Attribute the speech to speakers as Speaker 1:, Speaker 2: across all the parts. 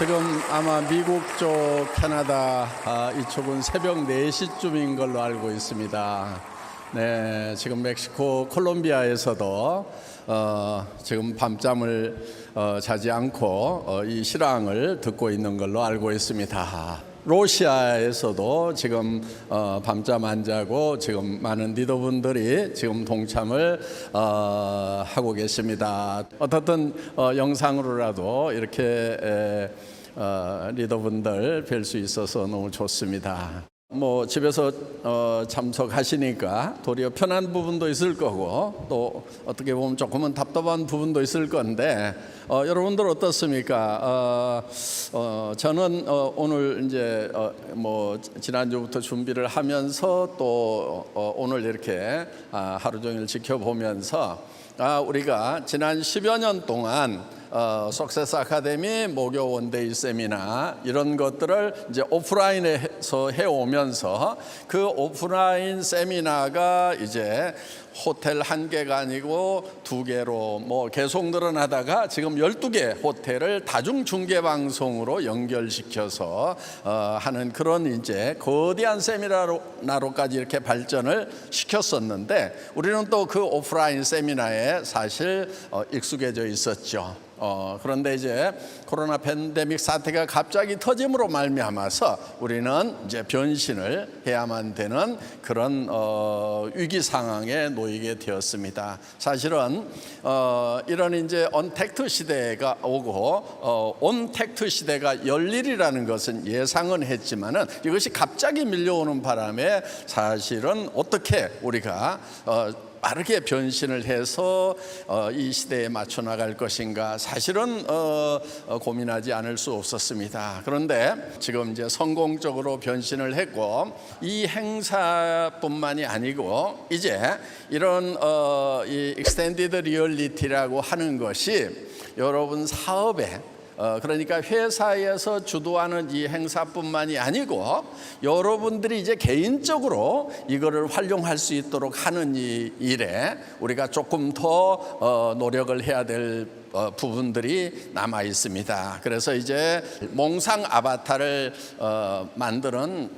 Speaker 1: 지금 아마 미국 쪽, 캐나다 이쪽은 새벽 4시쯤인 걸로 알고 있습니다. 네, 지금 멕시코 콜롬비아에서도 지금 밤잠을 자지 않고 이 실황을 듣고 있는 걸로 알고 있습니다. 러시아에서도 지금 밤잠 안 자고 지금 많은 리더분들이 지금 동참을 하고 계십니다. 어떻든 영상으로라도 이렇게 리더분들 뵐 수 있어서 너무 좋습니다. 뭐 집에서 참석하시니까 도리어 편한 부분도 있을 거고 또 어떻게 보면 조금은 답답한 부분도 있을 건데 여러분들 어떻습니까? 저는 오늘 이제 뭐 지난주부터 준비를 하면서 또 오늘 이렇게 하루 종일 지켜보면서 우리가 지난 10여 년 동안 석세스 아카데미 목요 원데이 세미나 이런 것들을 이제 오프라인에서 해오면서 그 오프라인 세미나가 이제 호텔 1개가 아니고 2개로 뭐 계속 늘어나다가 지금 12개 호텔을 다중 중계 방송으로 연결시켜서 하는 그런 이제 거대한 세미나로까지 이렇게 발전을 시켰었는데 우리는 또 그 오프라인 세미나에 사실 익숙해져 있었죠. 그런데 이제 코로나 팬데믹 사태가 갑자기 터짐으로 말미암아서 우리는 이제 변신을 해야만 되는 그런 위기 상황에 놓이게 되었습니다. 사실은 이런 이제 언택트 시대가 오고 온택트 시대가 열리리라는 것은 예상은 했지만은 이것이 갑자기 밀려오는 바람에 사실은 어떻게 우리가 빠르게 변신을 해서 이 시대에 맞춰 나갈 것인가 사실은 고민하지 않을 수 없었습니다. 그런데 지금 이제 성공적으로 변신을 했고 이 행사뿐만이 아니고 이제 이런 이 익스텐디드 리얼리티라고 하는 것이 여러분 사업에 그러니까 회사에서 주도하는 이 행사뿐만이 아니고 여러분들이 이제 개인적으로 이거를 활용할 수 있도록 하는 이 일에 우리가 조금 더 노력을 해야 될 부분들이 남아 있습니다. 그래서 이제 몽상 아바타를 만드는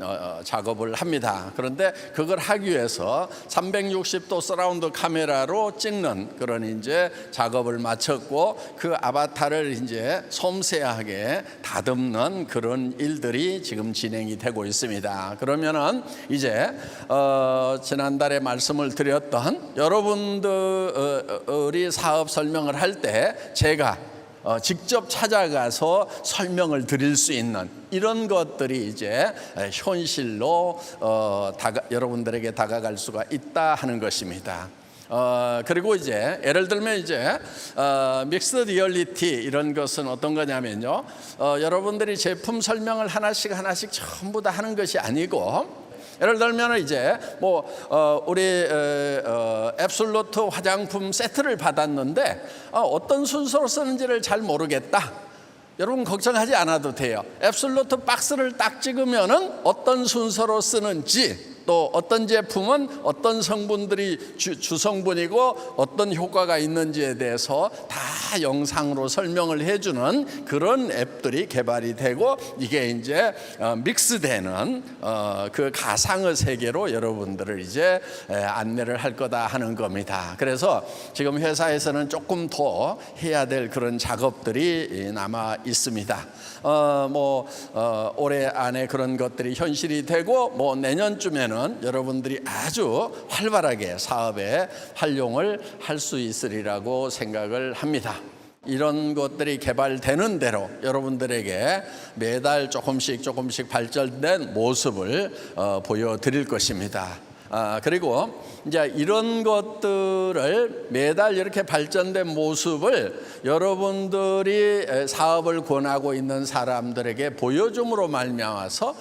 Speaker 1: 작업을 합니다. 그런데 그걸 하기 위해서 360도 서라운드 카메라로 찍는 그런 이제 작업을 마쳤고 그 아바타를 이제 섬세하게 다듬는 그런 일들이 지금 진행이 되고 있습니다. 그러면은 이제 지난달에 말씀을 드렸던 여러분들이 사업 설명을 할 때 제가 직접 찾아가서 설명을 드릴 수 있는 이런 것들이 이제 현실로 여러분들에게 다가갈 수가 있다 하는 것입니다. 그리고 이제 예를 들면 이제 믹스드 리얼리티 이런 것은 어떤 거냐면요, 여러분들이 제품 설명을 하나씩 전부 다 하는 것이 아니고 예를 들면 이제 뭐 우리 앱솔루트 화장품 세트를 받았는데 어떤 순서로 쓰는지를 잘 모르겠다. 여러분 걱정하지 않아도 돼요. 앱솔루트 박스를 딱 찍으면은 어떤 순서로 쓰는지 또 어떤 제품은 어떤 성분들이 주성분이고 어떤 효과가 있는지에 대해서 다 영상으로 설명을 해주는 그런 앱들이 개발이 되고 이게 이제 믹스되는 그 가상의 세계로 여러분들을 이제 안내를 할 거다 하는 겁니다. 그래서 지금 회사에서는 조금 더 해야 될 그런 작업들이 남아 있습니다. 올해 안에 그런 것들이 현실이 되고 뭐 내년쯤에는 여러분들이 아주 활발하게 사업에 활용을 할 수 있으리라고 생각을 합니다. 이런 것들이 개발되는 대로 여러분들에게 매달 조금씩 발전된 모습을 보여드릴 것입니다. 그리고 이제 이런 것들을 매달 이렇게 발전된 모습을 여러분들이 사업을 권하고 있는 사람들에게 보여줌으로 말미암아서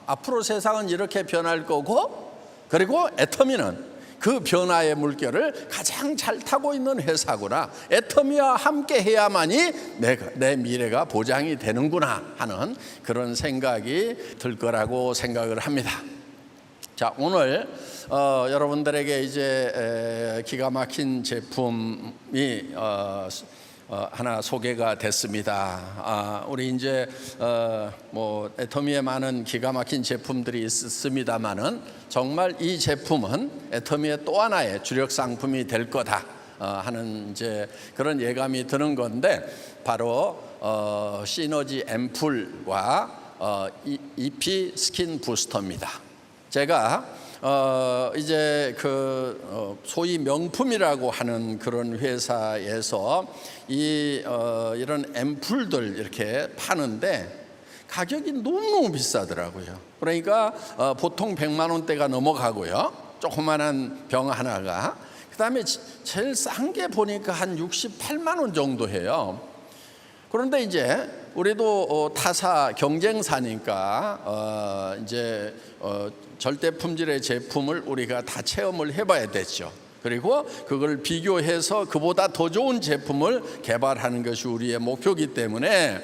Speaker 1: 앞으로 세상은 이렇게 변할 거고 그리고 애터미는 그 변화의 물결을 가장 잘 타고 있는 회사구나. 애터미와 함께 해야만이 내 미래가 보장이 되는구나 하는 그런 생각이 들 거라고 생각을 합니다. 자, 오늘 여러분들에게 이제 기가 막힌 제품이 하나 소개가 됐습니다. 우리 이제 뭐 애터미에 많은 기가 막힌 제품들이 있습니다만은 정말 이 제품은 애터미의 또 하나의 주력 상품이 될 거다 하는 이제 그런 예감이 드는 건데, 바로 시너지 앰플과 EP 스킨 부스터입니다. 제가 이제 소위 명품이라고 하는 그런 회사에서 이런 앰플들 이렇게 파는데 가격이 너무 비싸더라고요. 그러니까 보통 100만 원대가 넘어가고요. 조그만한 병 하나가. 그다음에 제일 싼 게 보니까 한 68만 원 정도 해요. 그런데 이제 우리도 타사 경쟁사니까 이제 절대 품질의 제품을 우리가 다 체험을 해봐야 되죠. 그리고 그걸 비교해서 그보다 더 좋은 제품을 개발하는 것이 우리의 목표이기 때문에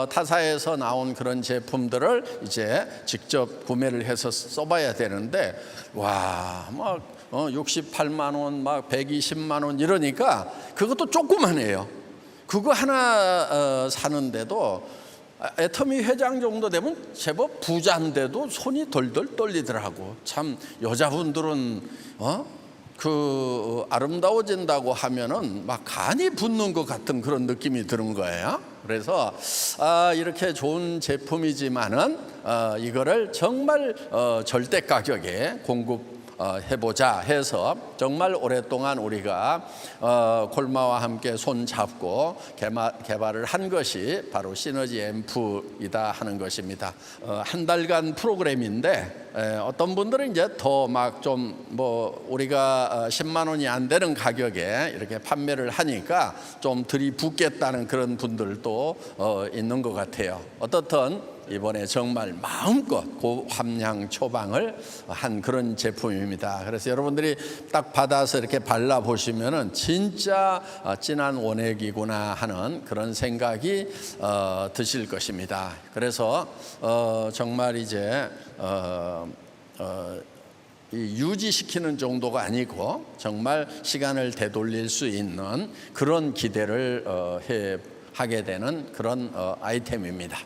Speaker 1: 타사에서 나온 그런 제품들을 이제 직접 구매를 해서 써봐야 되는데, 와, 막 68만 원, 막 120만 원 이러니까 그것도 조그만해요. 그거 하나 사는데도 애터미 회장 정도 되면 제법 부자인데도 손이 덜덜 떨리더라고. 참 여자분들은 아름다워진다고 하면은 막 간이 붓는 것 같은 그런 느낌이 드는 거예요. 그래서 이렇게 좋은 제품이지만은 이거를 정말 절대 가격에 해보자 해서 정말 오랫동안 우리가 콜마와 함께 손 잡고 개발을 한 것이 바로 시너지 앰프이다 하는 것입니다. 한 달간 프로그램인데 어떤 분들은 이제 더 막 좀 뭐 우리가 10만 원이 안 되는 가격에 이렇게 판매를 하니까 좀 들이붓겠다는 그런 분들도 있는 것 같아요. 어떻든 이번에 정말 마음껏 고함량 처방을 한 그런 제품입니다. 그래서 여러분들이 딱 받아서 이렇게 발라보시면은 진짜 진한 원액이구나 하는 그런 생각이 드실 것입니다. 그래서 정말 이제 유지시키는 정도가 아니고 정말 시간을 되돌릴 수 있는 그런 기대를 하게 되는 그런 아이템입니다.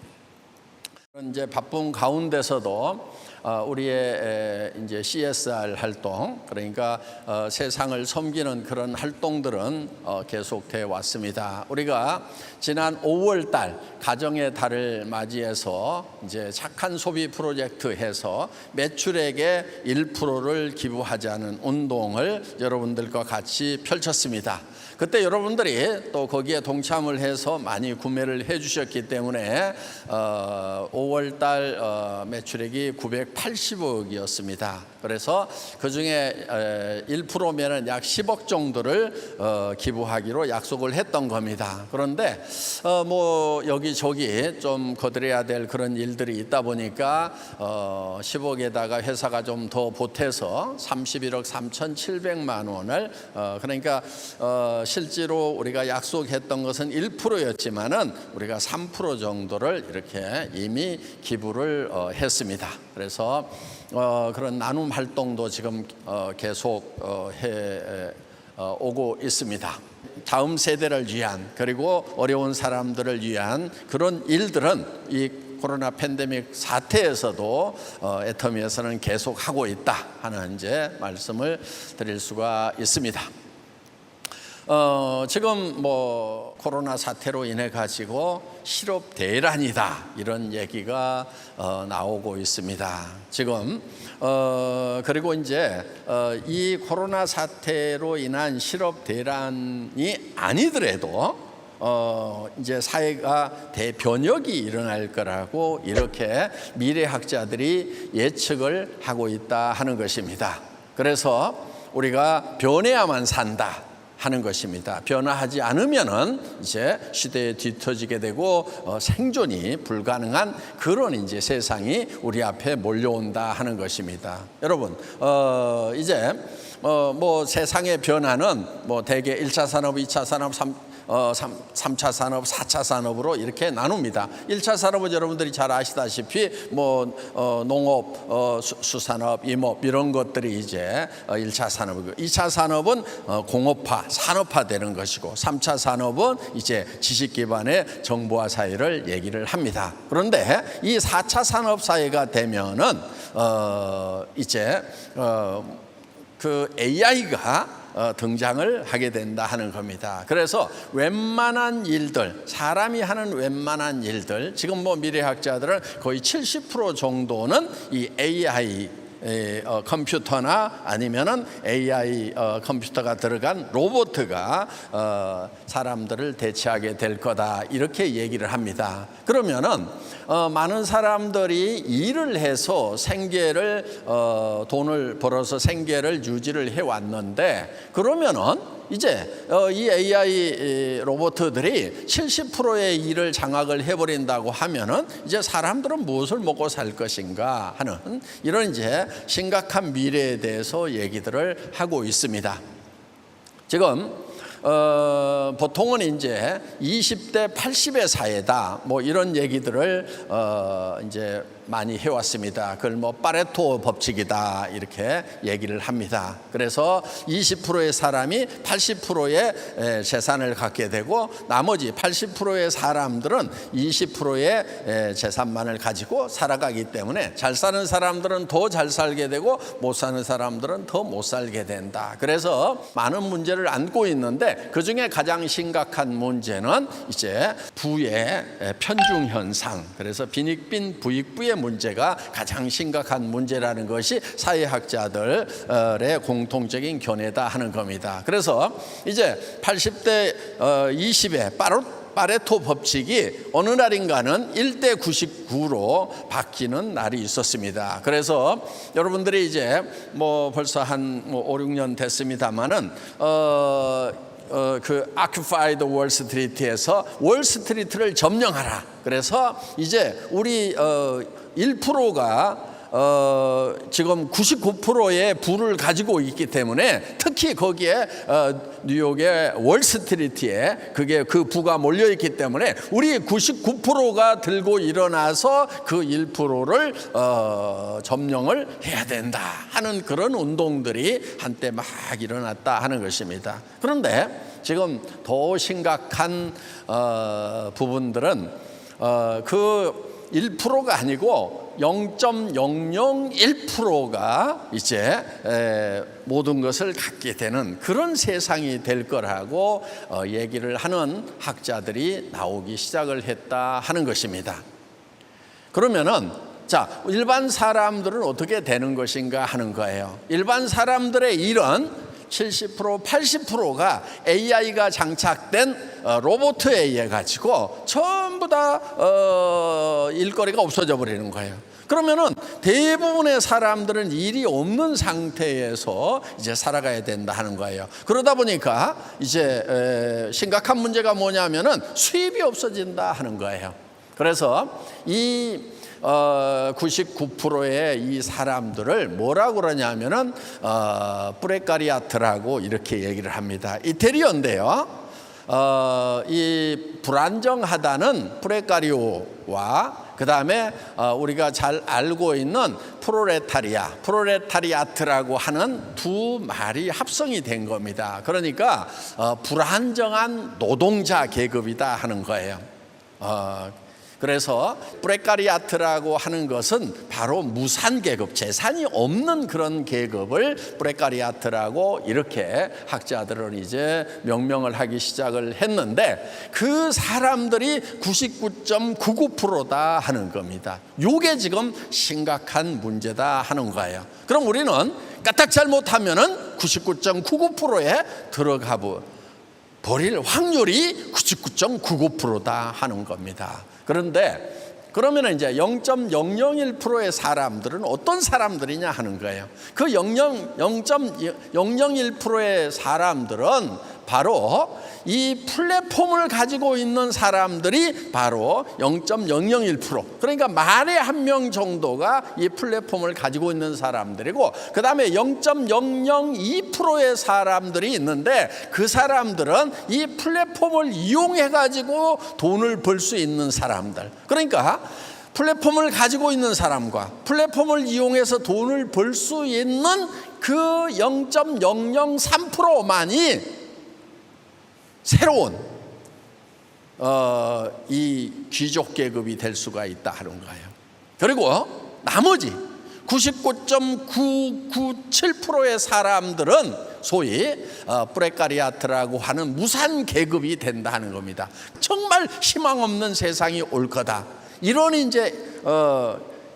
Speaker 1: 이제 바쁜 가운데서도 우리의 이제 CSR 활동, 그러니까 세상을 섬기는 그런 활동들은 계속돼 왔습니다. 우리가 지난 5월 달 가정의 달을 맞이해서 이제 착한 소비 프로젝트 해서 매출액의 1%를 기부하자는 운동을 여러분들과 같이 펼쳤습니다. 그때 여러분들이 또 거기에 동참을 해서 많이 구매를 해 주셨기 때문에 5월 달 매출액이 980억이었습니다. 그래서 그중에 1%면은 약 10억 정도를 기부하기로 약속을 했던 겁니다. 그런데 뭐 여기저기 좀 거들여야 될 그런 일들이 있다 보니까 10억에다가 회사가 좀 더 보태서 31억 3,700만 원을 그러니까 실제로 우리가 약속했던 것은 1%였지만은 우리가 3% 정도를 이렇게 이미 기부를 했습니다. 그래서 그런 나눔 활동도 지금 계속 해 오고 있습니다. 다음 세대를 위한, 그리고 어려운 사람들을 위한 그런 일들은 이 코로나 팬데믹 사태에서도 애터미에서는 계속 하고 있다 하는 이제 말씀을 드릴 수가 있습니다. 지금 뭐 코로나 사태로 인해 가지고 실업 대란이다 이런 얘기가 나오고 있습니다. 지금 그리고 이제 이 코로나 사태로 인한 실업 대란이 아니더라도 이제 사회가 대변혁이 일어날 거라고 이렇게 미래학자들이 예측을 하고 있다 하는 것입니다. 그래서 우리가 변해야만 산다 하는 것입니다. 변화하지 않으면은 이제 시대에 뒤처지게 되고 생존이 불가능한 그런 이제 세상이 우리 앞에 몰려온다 하는 것입니다. 여러분, 이제 뭐 세상의 변화는 뭐 대개 1차 산업, 2차 산업, 3차 산업, 4차 산업으로 이렇게 나눕니다. 1차 산업은 여러분들이 잘 아시다시피 농업, 수산업, 임업 이런 것들이 이제 1차 산업이고, 2차 산업은 공업화, 산업화되는 것이고, 3차 산업은 이제 지식 기반의 정보화 사회를 얘기를 합니다. 그런데 이 4차 산업 사회가 되면은 이제 그 AI가 등장을 하게 된다 하는 겁니다. 그래서 웬만한 일들, 사람이 하는 웬만한 일들, 지금 미래학자들은 거의 70% 정도는 이 AI 컴퓨터나 아니면은 AI 컴퓨터가 들어간 로봇가 사람들을 대체하게 될 거다, 이렇게 얘기를 합니다. 그러면은 많은 사람들이 일을 해서 생계를 돈을 벌어서 생계를 유지를 해 왔는데, 그러면은 이제 이 AI 로봇들이 70%의 일을 장악을 해버린다고 하면은 이제 사람들은 무엇을 먹고 살 것인가 하는 이런 이제 심각한 미래에 대해서 얘기들을 하고 있습니다. 지금 보통은 이제 20대 80의 사회다, 이런 얘기들을 이제 많이 해왔습니다. 그걸 파레토 법칙이다, 이렇게 얘기를 합니다. 그래서 20%의 사람이 80%의 재산을 갖게 되고, 나머지 80%의 사람들은 20%의 재산만을 가지고 살아가기 때문에 잘 사는 사람들은 더 잘 살게 되고 못 사는 사람들은 더 못 살게 된다. 그래서 많은 문제를 안고 있는데, 그중에 가장 심각한 문제는 이제 부의 편중 현상, 그래서 빈익빈 부익부의 문제가 가장 심각한 문제라는 것이 사회학자들의 공통적인 견해다 하는 겁니다. 그래서 이제 80대 20의 파레토 법칙이 어느 날인가는 1대 99로 바뀌는 날이 있었습니다. 그래서 여러분들이 이제 벌써 한 5, 6년 됐습니다만은 그 Occupied Wall Street에서 월스트리트를 점령하라. 그래서 이제 우리 1%가 지금 99%의 부를 가지고 있기 때문에, 특히 거기에 뉴욕의 월스트리트에 그 부가 몰려 있기 때문에 우리 99%가 들고 일어나서 그 1%를 점령을 해야 된다 하는 그런 운동들이 한때 막 일어났다 하는 것입니다. 그런데 지금 더 심각한 부분들은 그 1%가 아니고 0.001%가 이제 모든 것을 갖게 되는 그런 세상이 될 거라고 얘기를 하는 학자들이 나오기 시작을 했다 하는 것입니다. 그러면은 자, 일반 사람들은 어떻게 되는 것인가 하는 거예요. 일반 사람들의 일은 70%, 80%가 AI가 장착된 로봇에 의해 가지고 전부 다 일거리가 없어져 버리는 거예요. 그러면은 대부분의 사람들은 일이 없는 상태에서 이제 살아가야 된다 하는 거예요. 그러다 보니까 이제 심각한 문제가 뭐냐면은 수입이 없어진다 하는 거예요. 그래서 이 99%의 이 사람들을 뭐라고 그러냐면은 프레카리아트라고 이렇게 얘기를 합니다. 이태리어인데요. 이 불안정하다는 프레카리오와 그 다음에 우리가 잘 알고 있는 프로레타리아트라고 하는 두 말이 합성이 된 겁니다. 그러니까 불안정한 노동자 계급이다 하는 거예요. 그래서 프레카리아트라고 하는 것은 바로 무산 계급, 재산이 없는 그런 계급을 프레카리아트라고 이렇게 학자들은 이제 명명을 하기 시작을 했는데, 그 사람들이 99.99%다 하는 겁니다. 이게 지금 심각한 문제다 하는 거예요. 그럼 우리는 까딱 잘못하면은 99.99%에 들어가 버릴 확률이 99.99%다 하는 겁니다. 그런데 그러면 이제 0.001%의 사람들은 어떤 사람들이냐 하는 거예요. 그 0.001%의 사람들은 바로 이 플랫폼을 가지고 있는 사람들이 바로 0.001%, 그러니까 만에 한 명 정도가 이 플랫폼을 가지고 있는 사람들이고, 그 다음에 0.002%의 사람들이 있는데, 그 사람들은 이 플랫폼을 이용해 가지고 돈을 벌 수 있는 사람들. 그러니까 플랫폼을 가지고 있는 사람과 플랫폼을 이용해서 돈을 벌 수 있는 그 0.003%만이 새로운 이 귀족 계급이 될 수가 있다 하는 거예요. 그리고 나머지 99.997%의 사람들은 소위 프레카리아트라고 하는 무산 계급이 된다 하는 겁니다. 정말 희망 없는 세상이 올 거다, 이런 이제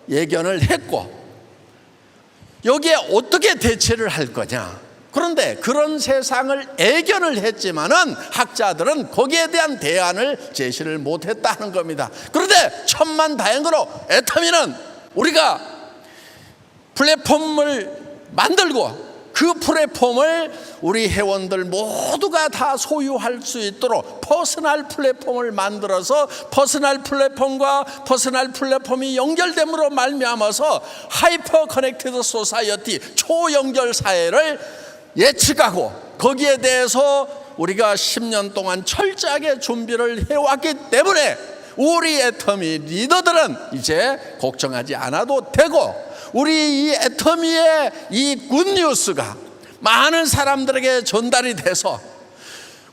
Speaker 1: 예견을 했고, 여기에 어떻게 대처를 할 거냐. 그런데 그런 세상을 예견을 했지만은 학자들은 거기에 대한 대안을 제시를 못했다는 겁니다. 그런데 천만다행으로 애터미는 우리가 플랫폼을 만들고 그 플랫폼을 우리 회원들 모두가 다 소유할 수 있도록 퍼스널 플랫폼을 만들어서 퍼스널 플랫폼과 퍼스널 플랫폼이 연결됨으로 말미암아서 하이퍼 커넥티드 소사이어티, 초연결 사회를 예측하고 거기에 대해서 우리가 10년 동안 철저하게 준비를 해왔기 때문에 우리 애터미 리더들은 이제 걱정하지 않아도 되고, 우리 이 애터미의 이 굿뉴스가 많은 사람들에게 전달이 돼서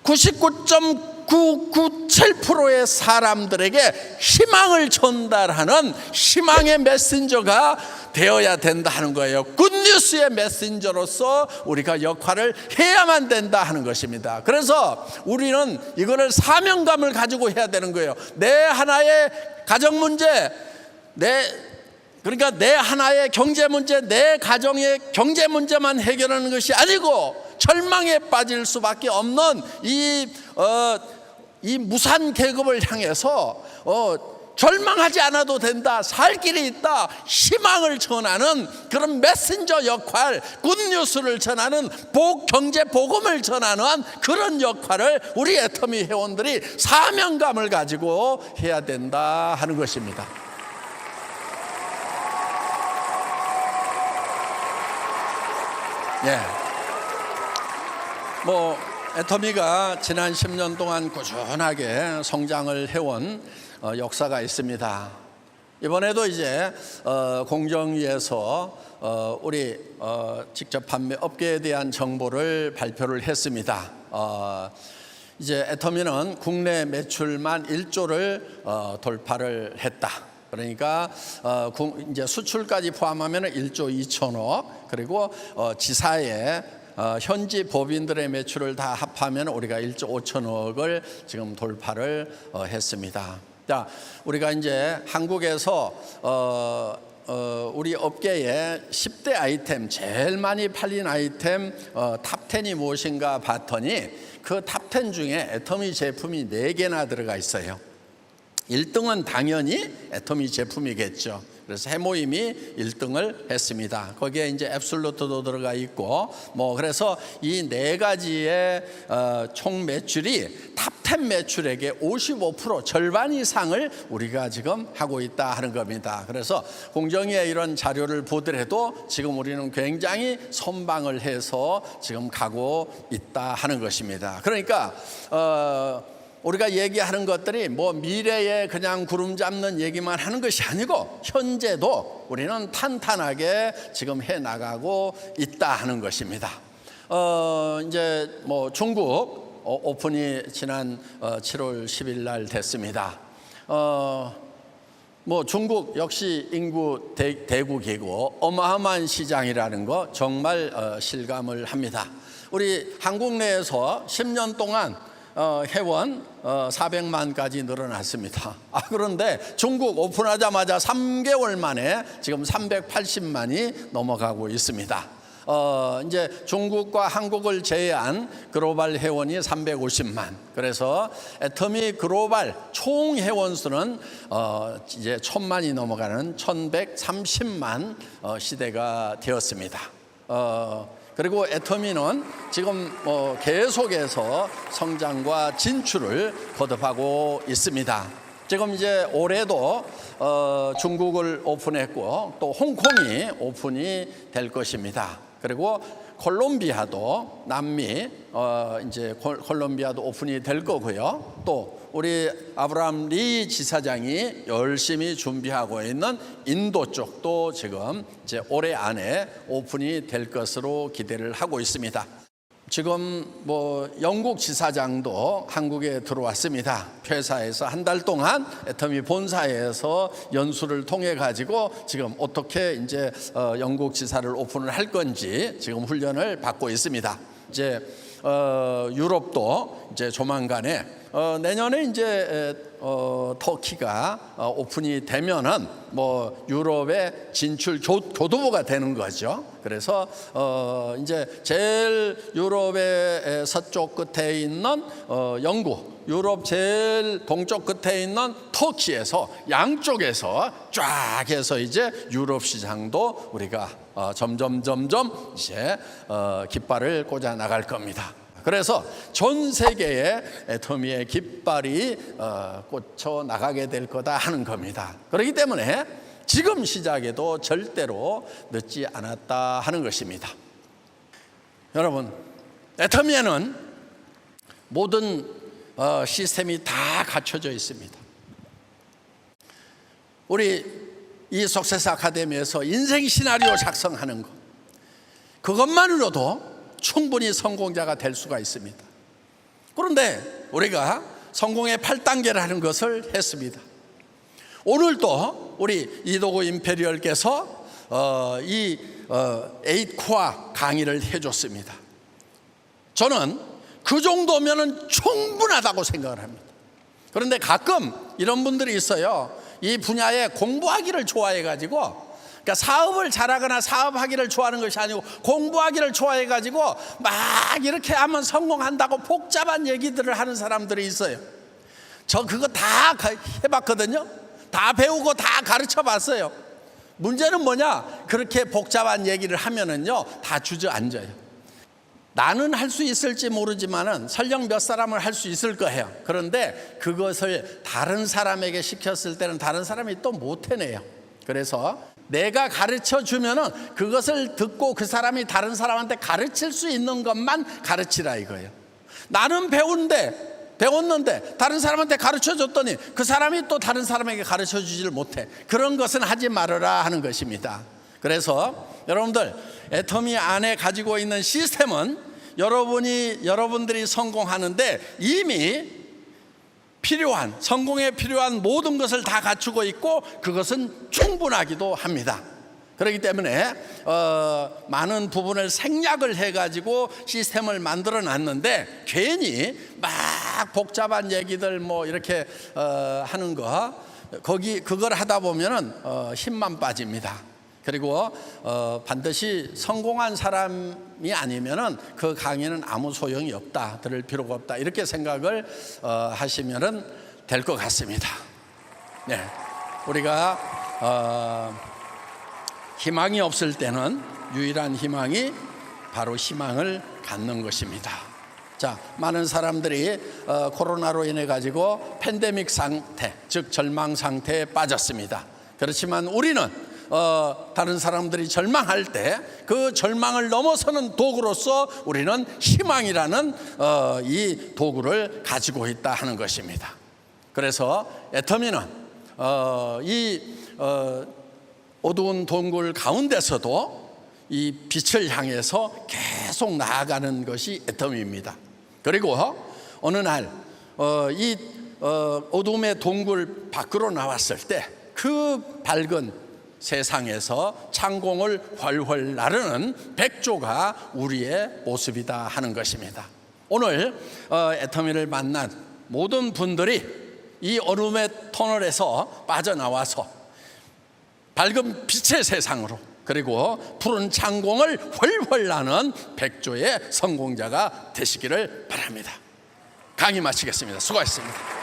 Speaker 1: 99.997%의 사람들에게 희망을 전달하는 희망의 메신저가 되어야 된다 하는 거예요. 굿뉴스의 메신저로서 우리가 역할을 해야만 된다 하는 것입니다. 그래서 우리는 이거를 사명감을 가지고 해야 되는 거예요. 내 하나의 가정 문제, 그러니까 내 하나의 경제 문제, 내 가정의 경제 문제만 해결하는 것이 아니고 절망에 빠질 수밖에 없는 이 무산 계급을 향해서 절망하지 않아도 된다, 살 길이 있다, 희망을 전하는 그런 메신저 역할, 굿뉴스를 전하는 경제 복음을 전하는 그런 역할을 우리 애터미 회원들이 사명감을 가지고 해야 된다 하는 것입니다. 예. 애터미가 지난 10년 동안 꾸준하게 성장을 해온 역사가 있습니다. 이번에도 이제 공정위에서 우리 직접 판매 업계에 대한 정보를 발표를 했습니다. 이제 애터미는 국내 매출만 1조를 돌파를 했다. 그러니까 이제 수출까지 포함하면 1조 2천억, 그리고 지사의 현지 법인들의 매출을 다 합하면 우리가 1조 5천억을 지금 돌파를 했습니다. 자, 우리가 이제 한국에서 우리 업계의 10대 아이템, 제일 많이 팔린 아이템 탑10이 무엇인가 봤더니 그 탑10 중에 애터미 제품이 4개나 들어가 있어요. 1등은 당연히 애터미 제품이겠죠. 그래서 해모임이 1등을 했습니다. 거기에 이제 앱솔루트도 들어가 있고, 그래서 이 4가지의 총 매출이 탑10 매출액의 55%, 절반 이상을 우리가 지금 하고 있다 하는 겁니다. 그래서 공정위의 이런 자료를 보더라도 지금 우리는 굉장히 선방을 해서 지금 가고 있다 하는 것입니다. 그러니까 우리가 얘기하는 것들이 미래에 그냥 구름 잡는 얘기만 하는 것이 아니고 현재도 우리는 탄탄하게 지금 해 나가고 있다 하는 것입니다. 이제 중국 오픈이 지난 7월 10일 날 됐습니다. 중국 역시 인구 대국이고 어마어마한 시장이라는 거 정말 실감을 합니다. 우리 한국 내에서 10년 동안 회원 400만까지 늘어났습니다. 그런데 중국 오픈하자마자 3개월 만에 지금 380만이 넘어가고 있습니다. 이제 중국과 한국을 제외한 글로벌 회원이 350만. 그래서 애터미 글로벌 총 회원 수는 이제 1000만이 넘어가는 1130만 시대가 되었습니다. 그리고 애터미는 지금 계속해서 성장과 진출을 거듭하고 있습니다. 지금 이제 올해도 중국을 오픈했고 또 홍콩이 오픈이 될 것입니다. 그리고 콜롬비아도 남미 이제 콜롬비아도 오픈이 될 거고요. 또 우리 아브라함 리 지사장이 열심히 준비하고 있는 인도 쪽도 지금 이제 올해 안에 오픈이 될 것으로 기대를 하고 있습니다. 지금 영국 지사장도 한국에 들어왔습니다. 회사에서 한 달 동안 애터미 본사에서 연수를 통해 가지고 지금 어떻게 이제 영국 지사를 오픈을 할 건지 지금 훈련을 받고 있습니다. 이제 유럽도 이제 조만간에 내년에 이제 터키가 오픈이 되면은 유럽의 진출 교두보가 되는 거죠. 그래서 이제 제일 유럽의 서쪽 끝에 있는 영국, 유럽 제일 동쪽 끝에 있는 터키에서 양쪽에서 쫙 해서 이제 유럽 시장도 우리가 점점 이제 깃발을 꽂아 나갈 겁니다. 그래서 전 세계에 애터미의 깃발이 꽂혀 나가게 될 거다 하는 겁니다. 그렇기 때문에 지금 시작에도 절대로 늦지 않았다 하는 것입니다. 여러분, 애터미에는 모든 시스템이 다 갖춰져 있습니다. 우리 이 석세스 아카데미에서 인생 시나리오 작성하는 것, 그것만으로도 충분히 성공자가 될 수가 있습니다. 그런데 우리가 성공의 8단계를 하는 것을 했습니다. 오늘도 우리 이도구 임페리얼께서 이 8코어 강의를 해줬습니다. 저는 그 정도면 충분하다고 생각을 합니다. 그런데 가끔 이런 분들이 있어요. 이 분야에 공부하기를 좋아해가지고, 그러니까 사업을 잘하거나 사업하기를 좋아하는 것이 아니고 공부하기를 좋아해가지고 막 이렇게 하면 성공한다고 복잡한 얘기들을 하는 사람들이 있어요. 저 그거 다 해봤거든요. 다 배우고 다 가르쳐 봤어요. 문제는 뭐냐? 그렇게 복잡한 얘기를 하면은요, 다 주저앉아요. 나는 할 수 있을지 모르지만은 설령 몇 사람을 할 수 있을 거예요. 그런데 그것을 다른 사람에게 시켰을 때는 다른 사람이 또 못 해내요. 그래서 내가 가르쳐 주면은 그것을 듣고 그 사람이 다른 사람한테 가르칠 수 있는 것만 가르치라 이거예요. 나는 배웠는데 다른 사람한테 가르쳐 줬더니 그 사람이 또 다른 사람에게 가르쳐 주지를 못해. 그런 것은 하지 말아라 하는 것입니다. 그래서 여러분들, 애터미 안에 가지고 있는 시스템은 여러분들이 성공하는데 이미 성공에 필요한 모든 것을 다 갖추고 있고 그것은 충분하기도 합니다. 그렇기 때문에 많은 부분을 생략을 해가지고 시스템을 만들어 놨는데 괜히 막 복잡한 얘기들 이렇게 하는 그걸 하다 보면은 힘만 빠집니다. 그리고 반드시 성공한 사람이 아니면은 그 강의는 아무 소용이 없다, 들을 필요가 없다, 이렇게 생각을 하시면은 될 것 같습니다. 네, 우리가 희망이 없을 때는 유일한 희망이 바로 희망을 갖는 것입니다. 자, 많은 사람들이 코로나로 인해 가지고 팬데믹 상태, 즉 절망 상태에 빠졌습니다. 그렇지만 우리는 다른 사람들이 절망할 때 그 절망을 넘어서는 도구로서 우리는 희망이라는 이 도구를 가지고 있다 하는 것입니다. 그래서 애터미는 이 어두운 동굴 가운데서도 이 빛을 향해서 계속 나아가는 것이 애터미입니다. 그리고 어느 날 이 어둠의 동굴 밖으로 나왔을 때 그 밝은 세상에서 창공을 훨훨 나르는 백조가 우리의 모습이다 하는 것입니다. 오늘 애터미를 만난 모든 분들이 이 어둠의 터널에서 빠져나와서 밝은 빛의 세상으로, 그리고 푸른 창공을 훨훨 나는 백조의 성공자가 되시기를 바랍니다. 강의 마치겠습니다. 수고하셨습니다.